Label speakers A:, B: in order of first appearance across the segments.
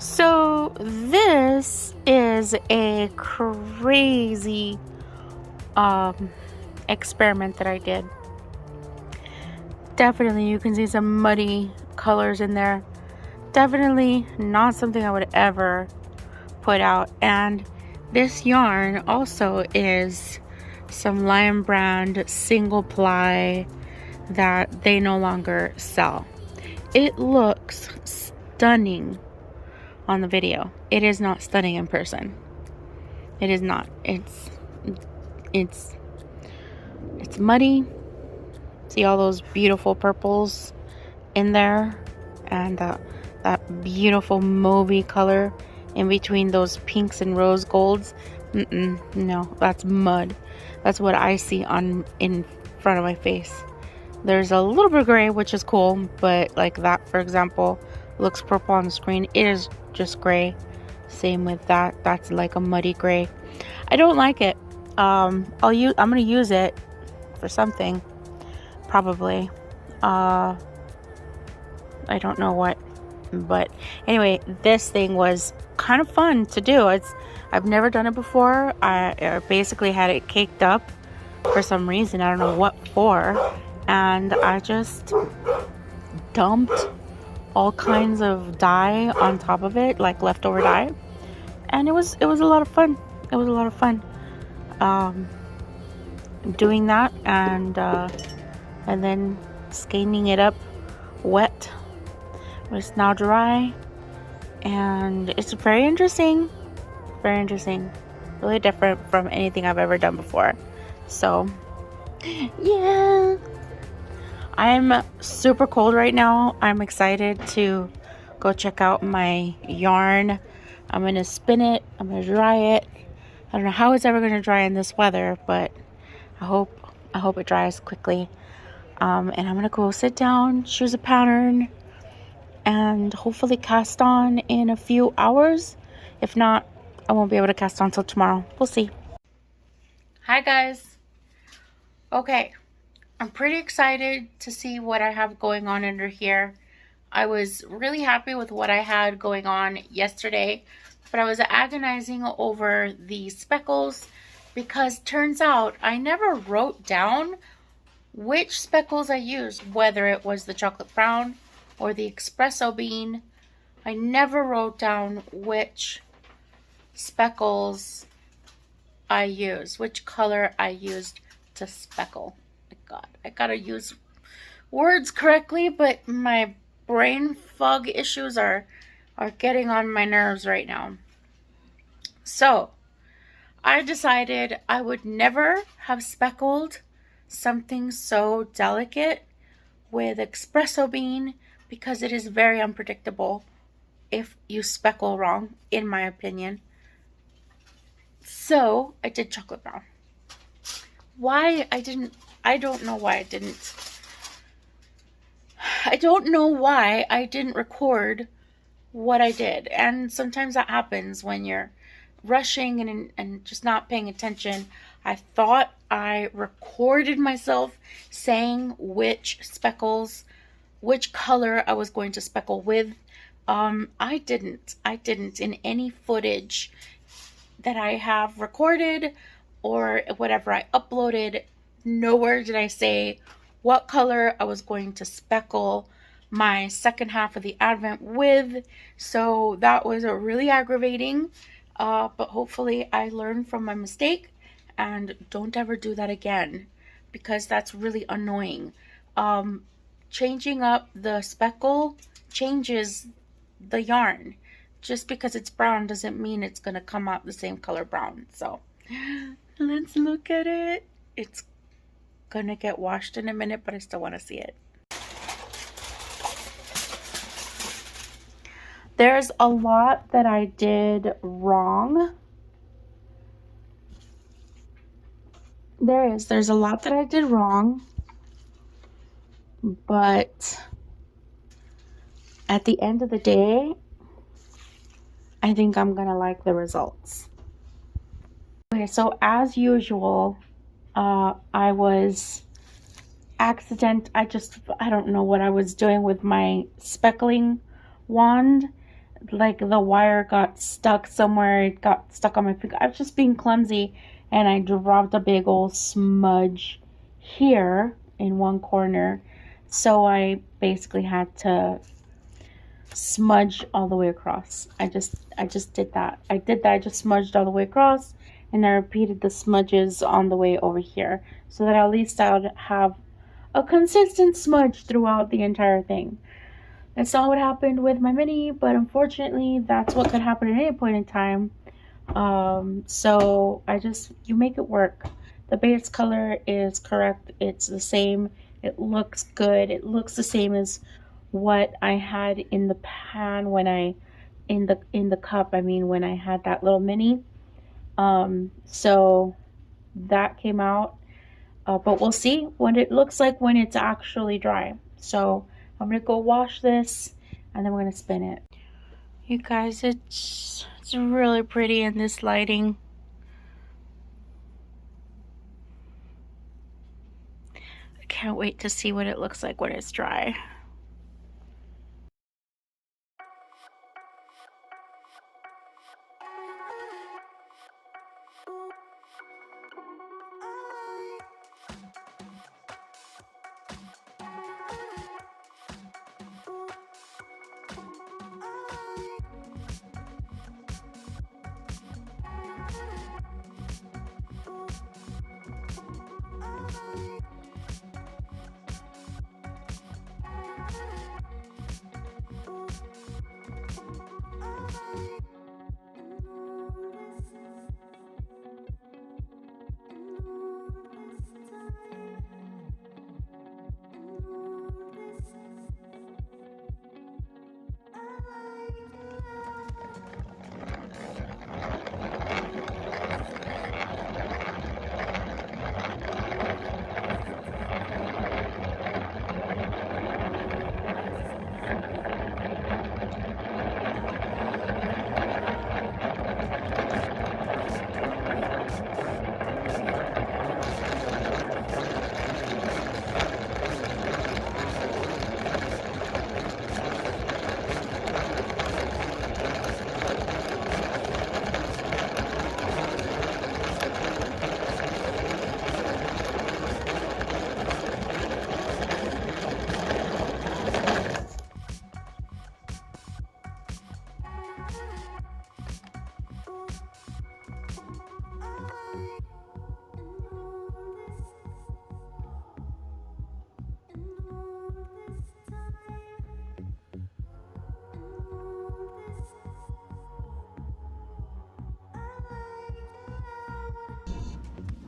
A: So this is a crazy experiment that I did. Definitely you can see some muddy colors in there. Definitely not something I would ever put out. And this yarn also is some Lion brand single ply that they no longer sell. It looks stunning on the video. It is not stunning in person. It is not. It's muddy. See all those beautiful purples in there, and that beautiful mauvey color in between those pinks and rose golds. No, that's mud. That's what I see in front of my face. There's a little bit of gray, which is cool, but like that, for example, looks purple on the screen. It is just gray. Same with that. That's like a muddy gray. I don't like it. I'm gonna use it for something, probably. I don't know what, but anyway, this thing was kind of fun to do. I've never done it before. I basically had it caked up for some reason. I don't know what for, and I just dumped all kinds of dye on top of it, like leftover dye, and it was a lot of fun. It was a lot of fun doing that, and then skeins it up wet. It's now dry, and it's very interesting, really different from anything I've ever done before. So yeah, I'm super cold right now. I'm excited to go check out my yarn. I'm gonna spin it, I'm gonna dry it. I don't know how it's ever gonna dry in this weather, but I hope it dries quickly. And I'm gonna go sit down, choose a pattern, and hopefully cast on in a few hours. If not, I won't be able to cast on till tomorrow. We'll see. Hi guys. Okay, I'm pretty excited to see what I have going on under here. I was really happy with what I had going on yesterday, but I was agonizing over the speckles because turns out I never wrote down which speckles I used, whether it was the chocolate brown or the espresso bean. I never wrote down which speckles I used, which color I used to speckle. God, I gotta use words correctly, but my brain fog issues are getting on my nerves right now. So I decided I would never have speckled something so delicate with espresso bean because it is very unpredictable if you speckle wrong, in my opinion. So I did chocolate brown. Why I didn't, I don't know why I didn't. I don't know why I didn't record what I did. And sometimes that happens when you're rushing and just not paying attention. I thought I recorded myself saying which speckles, which color I was going to speckle with. I didn't in any footage that I have recorded or whatever I uploaded. Nowhere did I say what color I was going to speckle my second half of the Advent with. So that was really aggravating, but hopefully I learned from my mistake and don't ever do that again, because that's really annoying. Changing up the speckle changes the yarn. Just because it's brown doesn't mean it's gonna come out the same color brown. So let's look at it. It's gonna get washed in a minute, but I still want to see it. There's a lot that I did wrong. There's a lot that I did wrong, but at the end of the day, I think I'm gonna like the results. Okay, so as usual, I was I don't know what I was doing with my speckling wand. like the wire got stuck somewhere. It got stuck on my finger. I was just being clumsy, and I dropped a big old smudge here in one corner. So I basically had to smudge all the way across. I just did that. I just smudged all the way across, and I repeated the smudges on the way over here, so that at least I would have a consistent smudge throughout the entire thing. That's not what happened with my mini, but unfortunately that's what could happen at any point in time. So you make it work. The base color is correct. It's the same. It looks good. It looks the same as what I had in the pan when in the cup, I mean, when I had that little mini. So that came out, but we'll see what it looks like when it's actually dry. So I'm gonna go wash this, and then we're gonna spin it. You guys, it's really pretty in this lighting. I can't wait to see what it looks like when it's dry.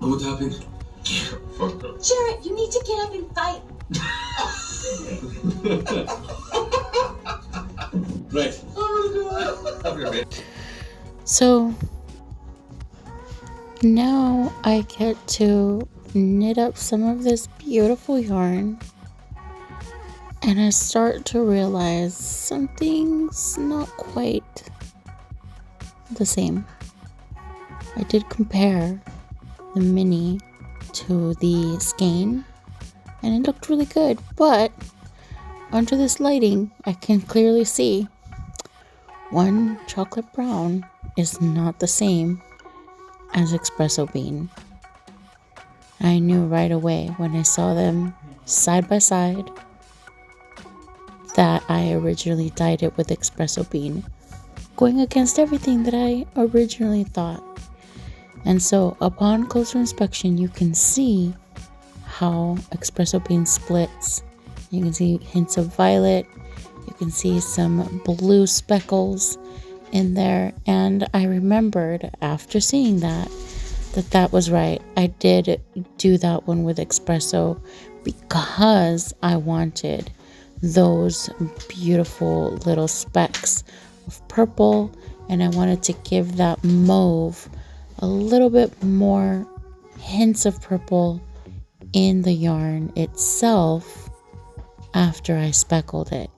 B: Oh, what happened? Fucked up.
C: Jared, you need to get up and fight.
B: Right. Oh my god.
A: So now I get to knit up some of this beautiful yarn, and I start to realize something's not quite the same. I did compare the mini to the skein, and it looked really good, but under this lighting I can clearly see one chocolate brown is not the same as espresso bean. I knew right away when I saw them side by side that I originally dyed it with espresso bean, going against everything that I originally thought. And so upon closer inspection, you can see how espresso bean splits. You can see hints of violet. You can see some blue speckles in there. And I remembered after seeing that that was right. I did do that one with espresso because I wanted those beautiful little specks of purple, and I wanted to give that mauve a little bit more hints of purple in the yarn itself after I speckled it.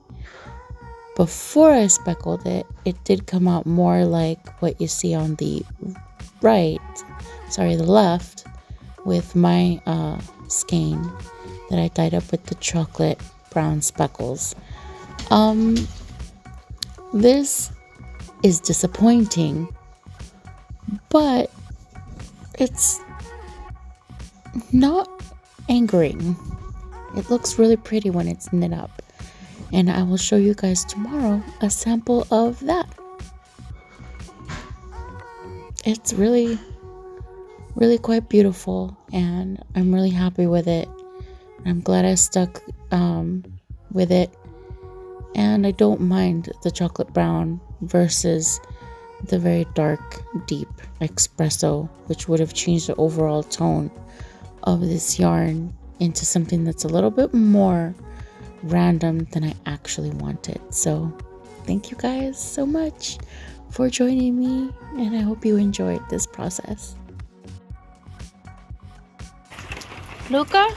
A: Before I speckled it, it did come out more like what you see on the the left, with my skein that I dyed up with the chocolate brown speckles. This is disappointing, but it's not angering. It looks really pretty when it's knit up, and I will show you guys tomorrow a sample of that. It's really quite beautiful, and I'm really happy with it. I'm glad I stuck with it, and I don't mind the chocolate brown versus the very dark, deep espresso, which would have changed the overall tone of this yarn into something that's a little bit more random than I actually wanted. So thank you guys so much for joining me, and I hope you enjoyed this process. Luca?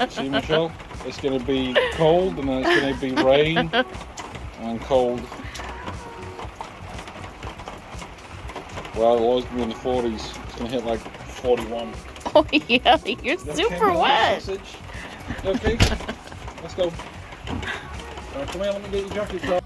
D: See, Michelle? It's going to be cold, and then it's going to be rain and cold. Well, it was going to be in the 40s. It's going to hit like 41.
A: Oh yeah, you're super wet.
D: Okay, let's go. Come here, let me get your jacket.